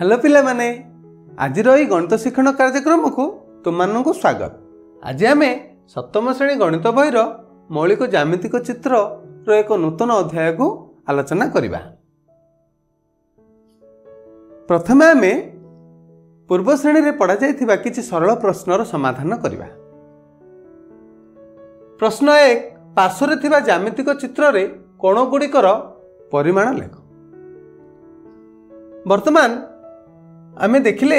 Hello पिला माने आज रही गणित शिक्षण कार्यक्रम को तुमको स्वागत। आज आम सप्तम श्रेणी गणित बहीर मौलिक ज्यामितिक चित्र एक नूतन अध्याय को आलोचना करिबा। प्रथमे आम पूर्व श्रेणी रे पढ़ा जाइथिबा किछि सरल प्रश्नर समाधान करिबा। प्रश्न 1 पार्श्व रे थिबा ज्यामितिक चित्र रे कोण गुड़िकर परिमाण लेख। वर्तमान आमे देखिले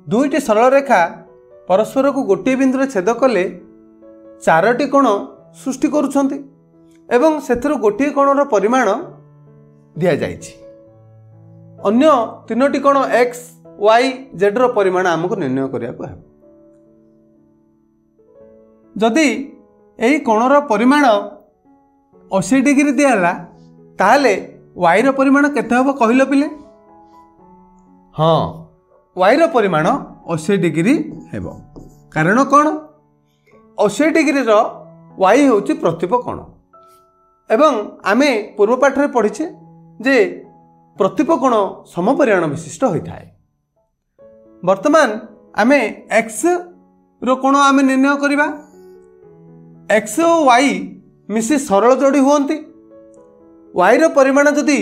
दुईटी सरल रेखा परस्पर को गोटे बिंदु छेद कले चारोटी कोण सृष्टि करुछंती एवं सेथिरु गोटे कोणर परिमाण दिया जाइछि। अन्य तीनोटी कोण x, y, z रो परिमाण हमको निर्णय करिया को है। जदि एही कोणर परिमाण 80 डिग्री दियाला ताहले y रो परिमाण केते हबो कहिलो पिले? हाँ, y रो परिमाण 80 डिग्री हेबो। कारण कौन? 80 डिग्री रो y होउछि प्रतिप कोण एवं आमे पूर्व पाठ रे पढ़िछे जे प्रतिप कोण समपरिमाण विशिष्ट होइथाय। वर्तमान आमे x रो कोण आमे निर्णय करिबा। x और y मिसी सरल जोड़ी हुअंती। y रो परिमाण जदि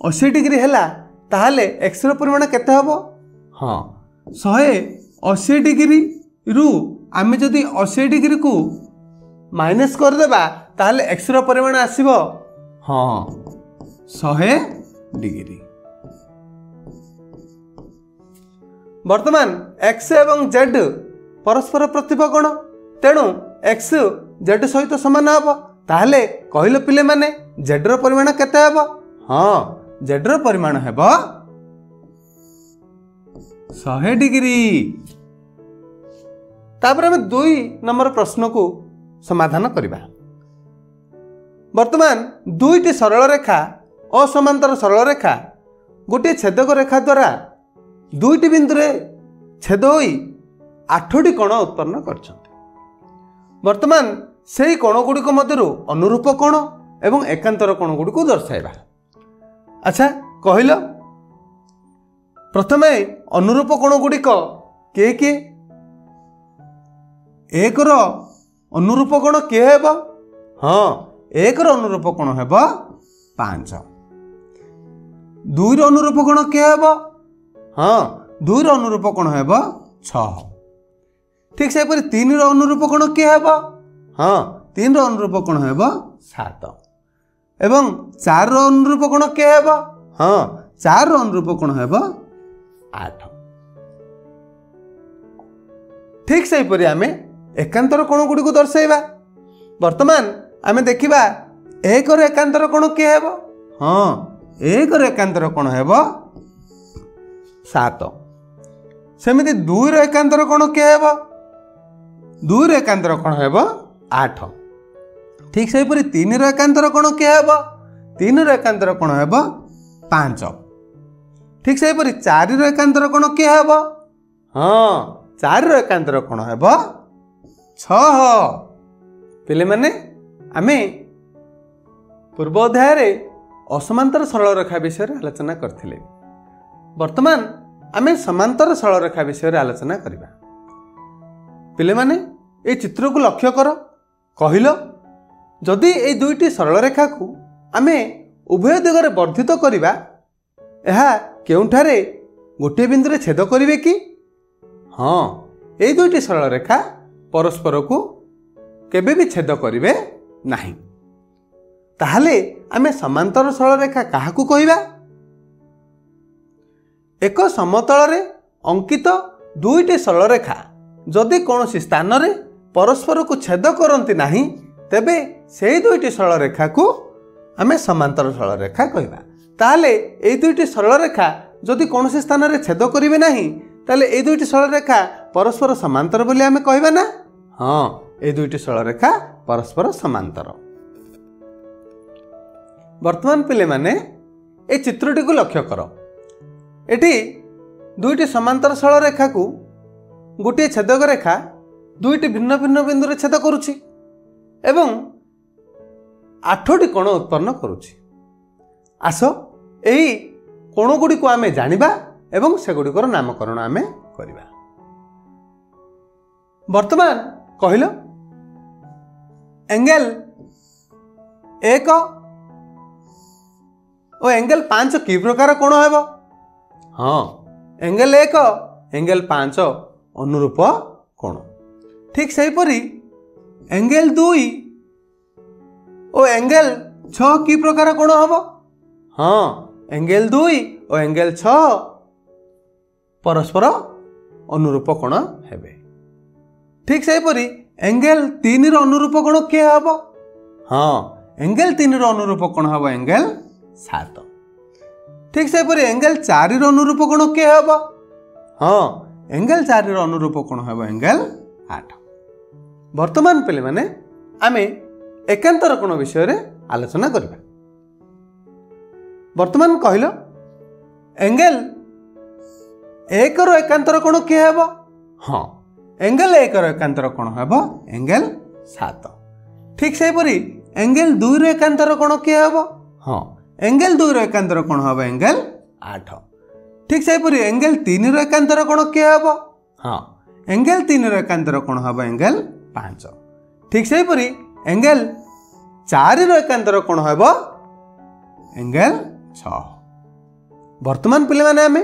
80 डिग्री हैला ताहले x रो परिमाण केते हबो? हाँ, 180 डिग्री रु आमे जदि 80 डिग्री को माइनस कर देबा ताहले x रो परिमाण आसीबो हाँ 100 डिग्री। वर्तमान x एवं z परस्पर प्रतिप कोण तेणु x z सहित समान हबो। ताहले कहिलो पिले माने z रो परिमाण केते हबो? हाँ, z रो परिमाण हेबो 100 डिग्री। तापर हम 2 नंबर प्रश्न को समाधान करिबा। वर्तमान दुईटी सरल रेखा असमांतर सरल रेखा गोटे छेदक रेखा द्वारा दुईटी बिंदु रे छेद होई 8टी कोण उत्पन्न करछन्ते। वर्तमान सेही कोण गुडी मध्यरु अनुरूप कोण एवं एकांतर कोण गुडी को दर्शाइबा। अच्छा कहिलो प्रथमे अनुरूप कोण गुडी के के? एक रो अनुरूप कोण के हेबो? हाँ, एक रो अनुरूप कोण हेबो 5। 2 रो अनुरूप कोण के हेबो? हाँ, 2 रो अनुरूप कोण हेबो 6। ठीक से पर 3 रो अनुरूप कोण के हेबो? हाँ, 3 रो अनुरूप कोण हेबो 7 एवं 4 रो अनुरूप कोण के हेबो? हाँ, 4 रो अनुरूप कोण हेबो 8। ठीक से परि आमे एकांतर कोण गुडी को दर्शाइबा। वर्तमान आमे देखिबा 1 रो एकांतर कोण के हेबो? हाँ, 1 रो एकांतर कोण हेबो 7। सेमिति 2 रो एकांतर कोण के हेबो? 2 रो एकांतर कोण हेबो 8। ठीक से परि 3 रो एकांतर कोण के हेबो? 3 रो एकांतर कोण हेबो 5। ठीक से परि 4 रो एकांतर कोण के हेबो? हाँ, 4 रो एकांतर कोण हेबो 6। पिले माने आमे पूर्व अध्याय रे असमांतर सरल रेखा विषय रे आलोचना करथिले। वर्तमान आमे समांतर सरल रेखा विषय रे आलोचना करिबा। पिले माने ए चित्र को लक्ष्य करो। कहिलो जदि ए दुईटी सरल रेखा को आमे उभय दिगरे वर्धित करिबा एहा केउठारे गोटे बिंदु रे छेद करिवे कि? हाँ, ए दुईटी सरल रेखा परस्पर को केबे भी छेद करिवे नाही। ताहले आमे समांतर सरल रेखा काहाकू कहिबा? एक समतल रे अंकित दुईटी सरल रेखा जदि कोनोसी स्थान रे परस्पर को छेद करंती नाही तेबे सेही दुईटी सरल रेखा को आमे समांतर सरल रेखा कहिबा। ताहले ए दुईटी सरल रेखा जदि कोनोसी स्थान रे छेद करिवे नाही ताहले ए दुईटी सरल रेखा परस्पर समांतर बोली आमे कहिबा ना? हाँ, ए दुईटी सरल रेखा परस्पर समांतर। वर्तमान पिले माने ए चित्रटी को लक्ष्य करो। एठी दुईटी समांतर सरल रेखा को गोटे छेदक रेखा दुईटी भिन्न भिन्न बिंदु रे छेद करुछि एवं 8टी कोण उत्पन्न करुछि। आस एही कोण गुडी को आमे जानिबा एवं सेगुड़िकर नामकरण आमे करिबा। वर्तमान कहिल एंगल 1 और एंगल 5 कि प्रकार कोण हेबो? हाँ, एंगल 1 एंगल 5 अनुरूप कोण। ठीक सेहीपरि एंगल 2 और एंगल 6 कि प्रकार कोण हेबो? हाँ, एंगल 2 और एंगल 6 परस्पर अनुरूप कोण हेबे। ठीक सेहीपरि एंगल 3 रो अनुरूप कोण के हेबो? हाँ, एंगल 3 रो अनुरूप कोण हेबो? एंगल 7। ठीक सेहीपरि एंगल 4 रो अनुरूप कोण के हेबो? हाँ, एंगल 4 रो अनुरूप कोण हेबो? एंगल 8। वर्तमान पिले माने आमे एकांतर कोण विषय रे आलोचना करबा। वर्तमान कहिलो एंगल 1 रो एकांतर कोण के हेबो? हाँ, एंगल 1 रो एकांतर कोण हेबो? एंगल 7। ठीक सेहीपरि एंगल 2 रो एकांतर कोण के हेबो? हाँ, एंगल 2 रो एकांतर कोण हेबो? एंगल 8। ठीक सेहीपरि एंगल 3 रो एकांतर कोण के हेबो? हाँ, एंगल 3 रो एकांतर कोण हेबो? एंगल 5। ठीक सेहीपरि एंगल 4 रो एकांतर कोण हेबो? एंगल 6। वर्तमान पिले माने आमे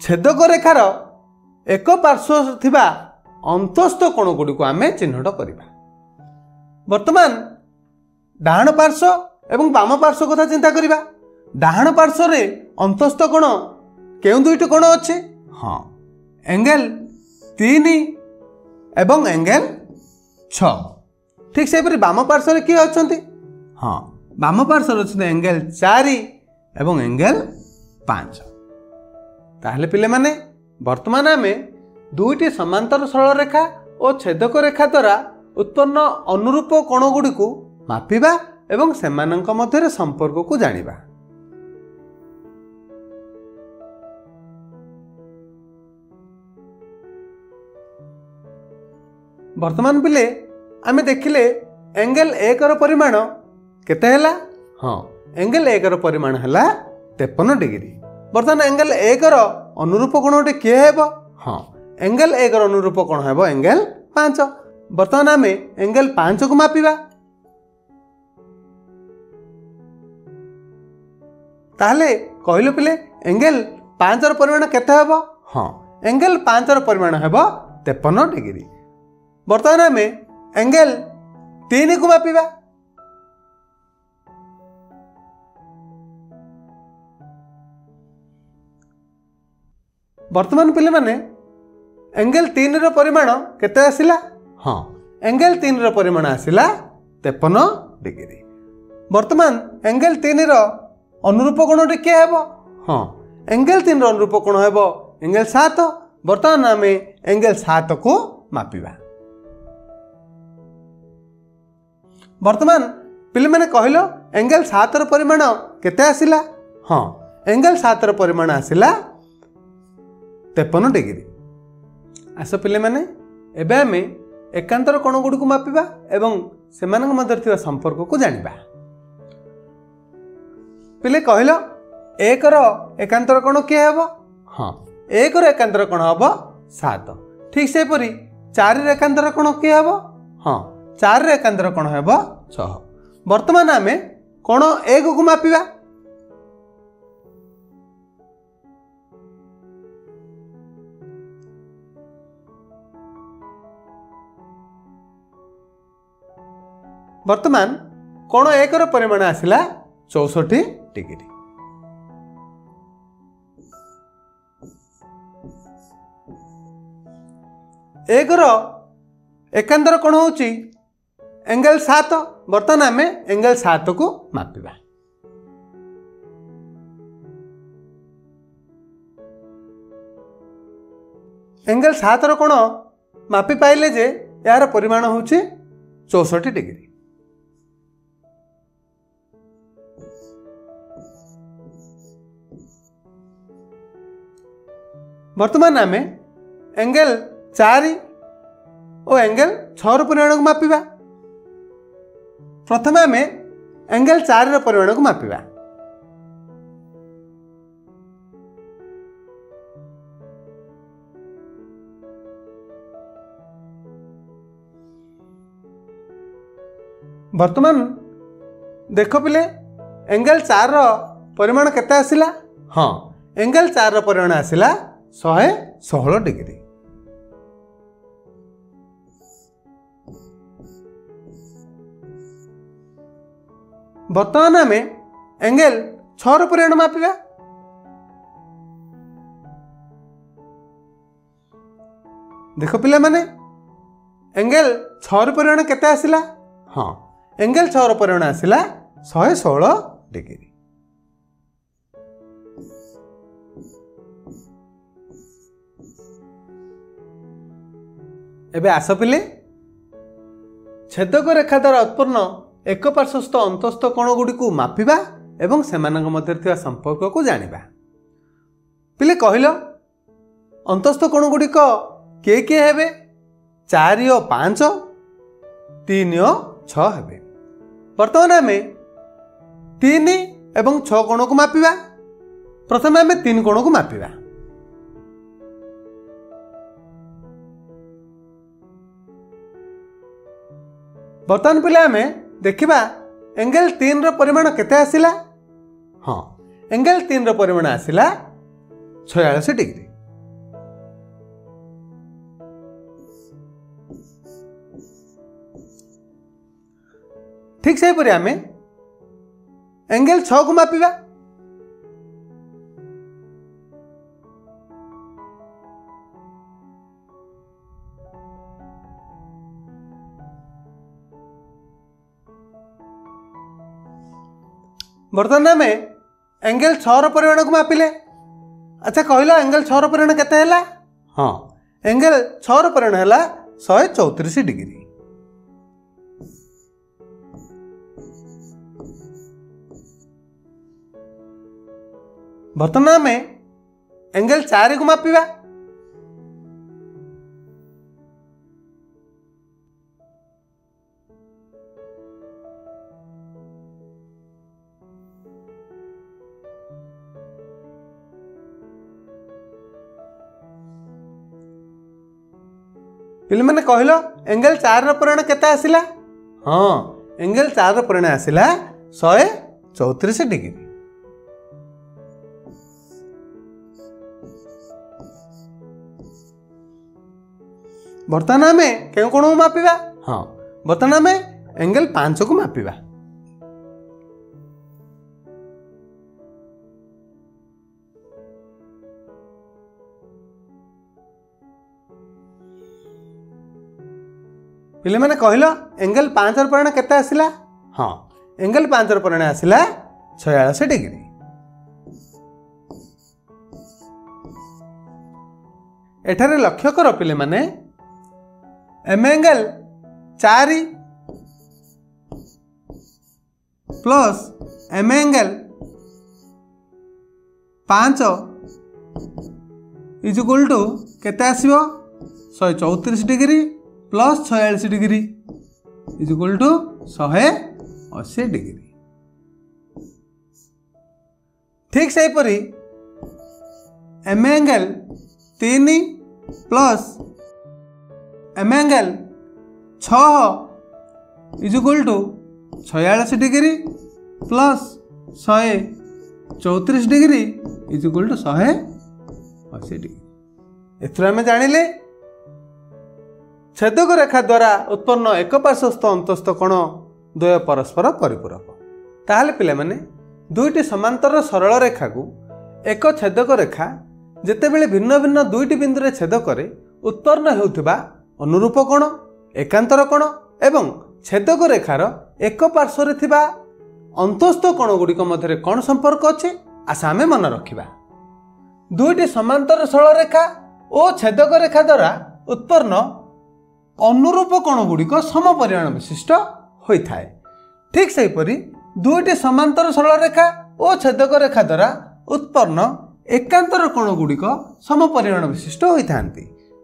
छेदक रेखार एक पार्श्व थिबा अंतस्थ कोण गुडी को आमे चिन्हट करिबा। वर्तमान डाहाण पार्श्व एवं वाम पार्श्व कथा चिंता करिबा। डाहाण पार्श्व रे अंतस्थ कोण केउ दुईटी कोण अछि? हाँ, एंगल 3 एवं एंगल 6। ठीक सेहीपरि वाम पार्श्व रे किए अछंती? हाँ, वाम पार्श्व रे अछंती एंगल 4 एवं एंगल 5। ताहले पिले माने वर्तमान आमे दुईटी समांतर सरल रेखा और छेदक रेखा द्वारा उत्पन्न अनुरूप कोण गुडी को मापिबा एवं सेमानंक मध्यरे संपर्क को जानिबा। वर्तमान पिले आमे देखिले एंगल 1 रो परिमाण केते हैला? हाँ, एंगल 1 रो परिमाण हैला 53 डिग्री। वर्तमान एंगल 1 रो अनुरूप कोण गोटे किए हेबो? हाँ, एंगल 1 रो अनुरूप कोण हेबो? एंगल 5। वर्तमान आमे एंगल 5 को मापिबा। ताहले कहिलो पिले एंगल 5 रो परिमाण केते हेबो? हाँ, एंगल 5 रो परिमाण हेबो 53 डिग्री। वर्तमान आमे एंगल 3 को मापिबा। वर्तमान पिले माने एंगल 3 रो परिमाण केते आसिला? हाँ, एंगल 3 रो परिमाण आसिला 53 डिग्री। वर्तमान एंगल 3 रो अनुरूप कोण के हेबो? हाँ, एंगल 3 रो अनुरूप कोण हेबो? एंगल 7। वर्तमान आमे एंगल 7 को मापिबा। वर्तमान पिले माने कहिलो एंगल 7 रो परिमाण केते आसिला? हाँ, एंगल 7 रो परिमाण आसिला 53 डिग्री। आस पिले माने एबे आमे एकांतर कोण गुडी को मापिबा एवं सेमानक मध्य थिबा संपर्क को जानिबा। पिले कहिलो 1 रो एकांतर कोण के हेबो? हाँ, 1 रो एकांतर कोण हेबो 7। ठीक से परी 4 रो एकांतर कोण के हेबो? हाँ, 4 रो एकांतर कोण हेबो 6। वर्तमान आमे कोण 1 को मापिबा। वर्तमान कोण 1 रो परिमाण आसिला 64 डिग्री। एक रो एकांतर कोण होची एंगल 7। वर्तमान आमे एंगल 7 को मापिबा। एंगल 7 रो कोण मापि पाइले जे यार परिमाण होची 64 डिग्री। वर्तमान आमे एंगल 4 और एंगल 6 परिमाण को मापिबा। प्रथम आमे एंगल 4 परिमाण को मापिबा। वर्तमान देख पिले एंगल 4 रो परिमाण केते आसिला हाँ एंगल 4 रो परिमाण आसिला 116 डिग्री। वर्तमान आम एंगल 6 रो परिमाण मापिबा। देख पिला माने एंगल 6 रो परिमाण केते आसिला हाँ एंगल 6 रो परिमाण आसिला 116 डिग्री। एबे आस पिले छेदक रेखा द्वारा उत्पन्न एक पार्श्वस्थ अंतस्थ कोण गुडी को मापिबा एवं सेमानक मध्य थिबा संपर्क को जानिबा। पिले कहिलो अंतस्थ कोण गुडी को के हेबे 4 और 5 3 और 6 हेबे। वर्तमान आम 3 एवं 6 कोण को मापिबा। प्रथम आम 3 कोण को मापिबा। वर्तमान पिला आम देखिबा एंगल 3 रो परिमाण केते आसिला हाँ एंगल 3 रो परिमाण आसिला 46 डिग्री। ठीक से परि आम एंगल 6 को मापिबा। वर्तमान आम एंगल 6 रो परिमाण को मापिले। अच्छा कहला एंगल 6 रो परिमाण केते हैला हाँ एंगल 6 रो परिमाण हैला 134 डिग्री। वर्तमान आम एंगल 4 को मापिबा। पिले मैंने कहलो एंगल 4 रो परिमाण केते आसिला हाँ एंगल 4 रो परिमाण आसिला 134 डिग्री। वर्तमान आम केउ कोण को मापिबा हाँ वर्तमान आम एंगल 5 को मापिबा। पिले मैंने कहलो एंगल 5 रो परिमाण केते आसिला हाँ एंगल 5 रो परिमाण आसिला 46 डिग्री। एठारे लक्ष्य कर पिले माने m angle 4 plus m angle 5 is equal to केते आसीबो 134 degree plus 46 degree is equal to 180 degree. ठीक से परी m angle 3 plus m angle 6 is equal to 46 degree plus 134 degree is equal to 180 degree. एथुर आम जानिले छेदक रेखा द्वारा उत्पन्न एक पार्श्वस्थ अंतस्थ कोण द्वय परस्पर परिपूरक। ताहले पिले माने दुईटी समांतर सरल रेखा को एक छेदक रेखा जेतेबेले भिन्न भिन्न दुईटी बिंदु रे छेद करे उत्पन्न हेउथिबा अनुरूप कोण एकांतर कोण एवं छेदक रेखार एक पार्श्व रे थिबा अंतस्थ कोण गुड़िक मध्य कौन संपर्क अच्छे आशा आमे मन रखिबा। दुईटी समांतर सरल रेखा और छेदक रेखा द्वारा उत्पन्न अनुरूप कोण गुड़िक सम परिमाण विशिष्ट होता है। ठीक से परी दुईटी समांतर सरल रेखा और छेदक रेखा द्वारा उत्पन्न एकांतर कोण गुड़िक सम परिमाण विशिष्ट होता।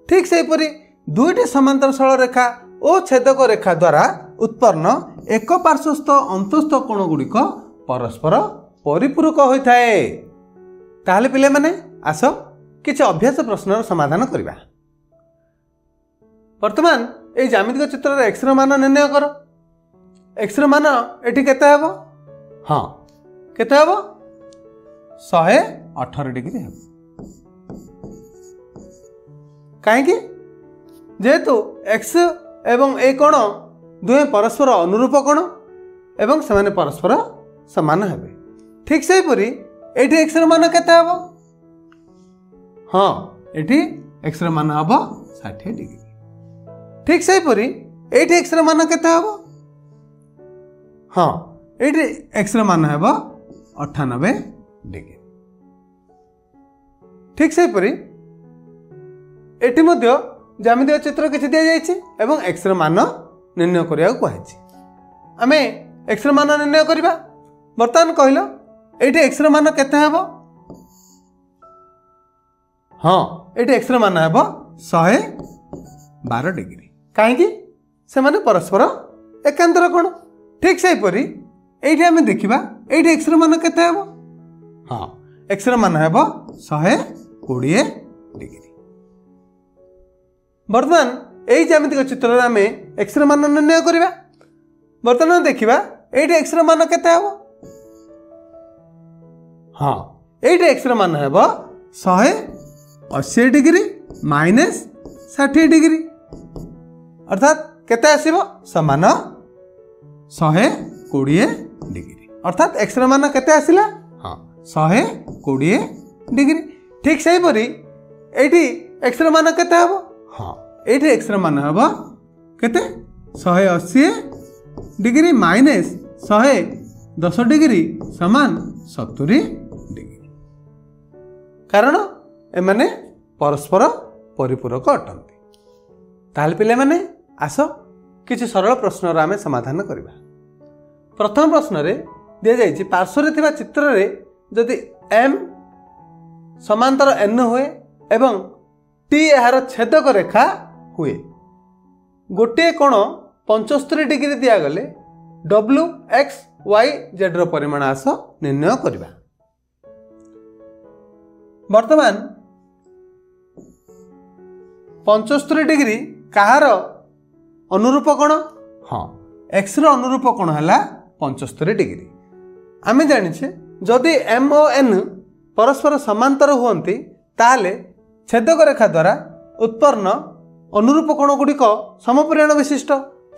ठीक से परी दुईटी समांतर सरल रेखा और छेदक रेखा द्वारा उत्पन्न एक पार्श्वस्थ अंतस्थ कोण गुड़िक परस्पर परिपूरक होता है। ताहले पिले माने आस किछि अभ्यास प्रश्नर समाधान करिबा। वर्तमान ये ज्यामितिक चित्र एक्स मान निर्णय कर। एक्स मान एटी केते हेबो हाँ केते हेबो 118 डिग्री हेबो कहीं जेहेतु एक्स एवं ए कोण दुहे परस्पर अनुरूप कोण एवं से परस्पर समान हेबे ठीक से परी एटी एक्स मान केते हेबो हाँ एटी एक्स मान हेबो 60 डिग्री ठीक से परी एटी एक्स मान केते हेबो हाँ एटी एक्स मान हेबो 98 डिग्री ठीक से परी एटी मध्य ज्यामितीय चित्र किछि दिया जायछि एवं एक्स मान निर्णय करिया कहैछि आमे एक्स मान निर्णय करिबा वर्तमान कहलो एटी एक्स मान केते हेबो हाँ एटी एक्स मान हेबो 112 डिग्री कहीं से माने परस्पर एकांतर कोण ठीक से परी एठी आमे देखिबा एठी एक्स मान केते हेबो हाँ एक्स मान हेबो 120 डिग्री वर्तमान एई ज्यामितिक चित्र आमे एक्स मान निर्णय करिबा वर्तमान देखिबा एठी एक्स मान केते हेबो हाँ एठी एक्स मान हेबो 180 डिग्री माइनस 60 डिग्री अर्थात केते आसीबो समान 120 डिग्री अर्थात एक्स मान केते आसिला हाँ 120 डिग्री ठीक से परी एठी एक्स मान केते हेबो हाँ एठी एक्स मान हेबो केते 180 डिग्री माइनस 110 डिग्री समान 70 डिग्री कारण एमाने परस्पर परिपूरक अटंती ताल पिले माने आस किछि सरल प्रश्नर आमे समाधान करिबा प्रथम प्रश्न रे दिया जायछि पार्श्व रे थिबा चित्र रे जदि m समांतर n हुए एवं t एहार छेदक रेखा हुए गोटे कोण 75 डिग्री दिया गले w x y z रो परिमाण आस निर्णय करिबा वर्तमान 75 डिग्री कहार अनुरूप कोण हाँ एक्स रो अनुरूप कोण हला 75 डिग्री आमे जानिछे जदि m और n परस्पर समांतर हुअन्ति ताले छेदक रेखा द्वारा उत्पन्न अनुरूप कोण गुडिक समपरिमाण विशिष्ट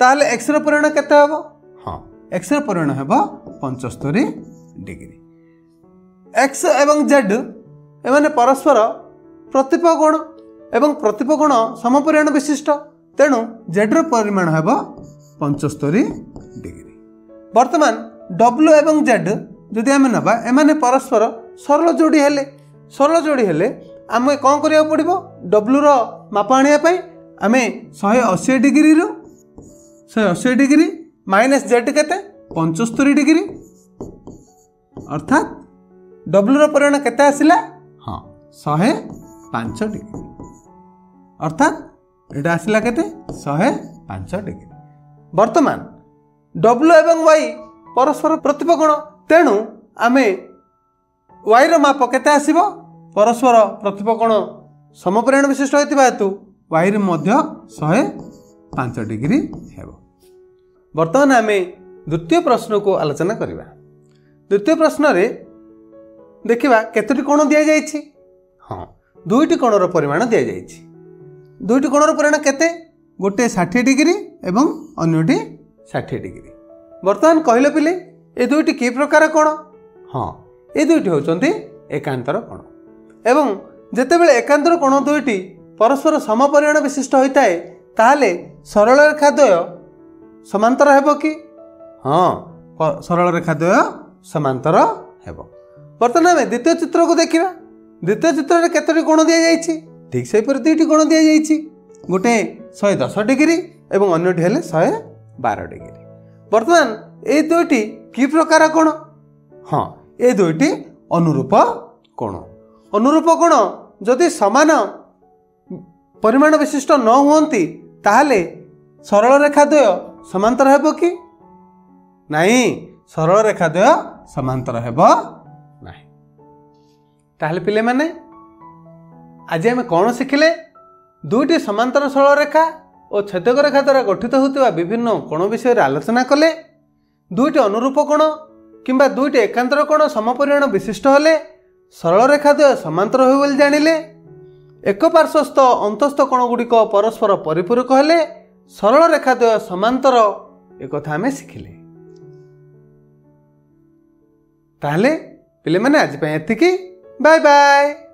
ताले एक्स रो परिमाण केते हेबो हाँ एक्स रो परिमाण हेबो 75 डिग्री एक्स एवं z एमाने परस्पर प्रतिप कोण एवं प्रतिप कोण समपरिमाण विशिष्ट तेणु z रो परिमाण हेबो 75 डिग्री वर्तमान w एवं z जदि आमे नबा एमाने परस्पर सरल जोड़ी हेले आमे कोन करिया पड़िबो w रो माप आनिया पई आमे 180 डिग्री रो 180 डिग्री माइनस z केते 75 डिग्री अर्थात w रो परिमाण केते आसिला हाँ 105 डिग्री अर्थात एटा आसिला केते 105 डिग्री वर्तमान w एवं y परस्पर प्रतिप कोण तेणु आमे y रो माप केते आसीबो परस्पर प्रतिप कोण समपरिमाण विशिष्ट होइतिबा हेतु y रे मध्य 105 डिग्री हेबो वर्तमान आमे द्वितीय प्रश्न को आलोचना करिबा द्वितीय प्रश्न रे देखिबा केतोटी कोण दिया जायछि हाँ दुईटी कोण रो परिमाण दिया जायछि दुईटी कोण रो परिमाण केते गोटे 60 डिग्री एवं अन्यटी 60 डिग्री वर्तमान कहले पिले ए दुईटी कि प्रकार कोण हाँ ए दुईटी होचंती एकांतर कोण एवं जेतेबेले एकांतर कोण दुईटी परस्पर समपरिमाण विशिष्ट होइताए ताहाले सरल रेखा द्वय समांतर हेबो कि हाँ सरल रेखा द्वय समांतर हेबो वर्तमान आमे द्वितीय चित्र को देखिबा द्वितीय चित्र रे केतोटी कोण दिया जायछि ठीक से पर दुईटी कोण दिया जायछि गोटे 110 डिग्री एवं अन्यटी हेले 112 डिग्री वर्तमान ए दुईटी कि प्रकार कोण हाँ ए दुईटी अनुरूप कोण जदि समान परिमाण विशिष्ट न हुअन्ति ताहाले सरल रेखा द्वय समांतर हेबो कि नहीं सरल रेखा द्वय समांतर हेबो नहीं ताहाले पिले माने आज आमे कोन शिखिले दुईटी समांतर सरल रेखा और छेदक रेखा द्वारा गठित होता विभिन्न कोण विषय आलोचना कले दुईटी अनुरूप कोण किंबा दुईटी एकांतर कोण समपरिमाण विशिष्ट हेले सरल रेखाद्वय समांतर हुए बोली जानिले। एक पार्श्वस्थ अंतस्थ कोणगुड़िक परस्पर परिपूरक हेले सरल रेखाद्वय समांतर एक आम शिखिले। ताहले पिले माने आज एतिकी। Bye bye.